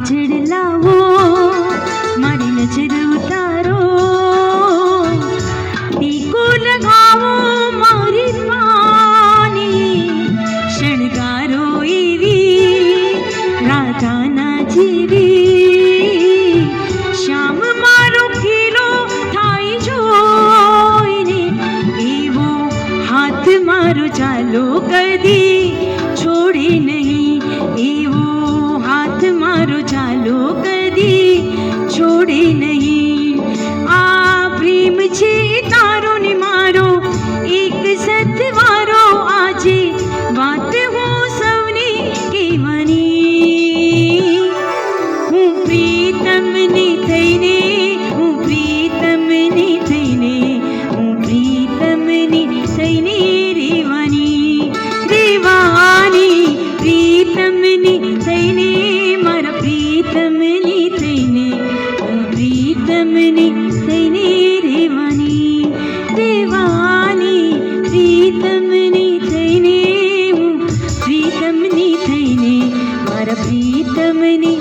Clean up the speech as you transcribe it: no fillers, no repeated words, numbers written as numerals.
કાજળ લાવો, મારી નજર ઉતારો, ટીકો લગાવો મારી પાની, શણગારો એવી રાધાના જેવી, શ્યામ મારો ખીલો થાય જોઈને, એવો હાથ મારો ચાલો કદી છોડે નહીં, એવો હાથ મારો ચાલો કદી છોડે નહીં. આ પ્રેમ છે તારો ને મારો એક સતવારો, આજે વાત હું સૌને કહેવાની. હું પ્રીતમને થઈને, હું પ્રીતમને થઈને, હું પ્રીતમને થઈને રેવાની, રેવાની, પ્રીતમને થઈને, મારા પ્રીતમને થઈને, હું પ્રીતમને થઈને રેવાની, રેવાની, પ્રીતમને થઈને, હું પ્રીતમને થઈને, મારા પ્રીતમને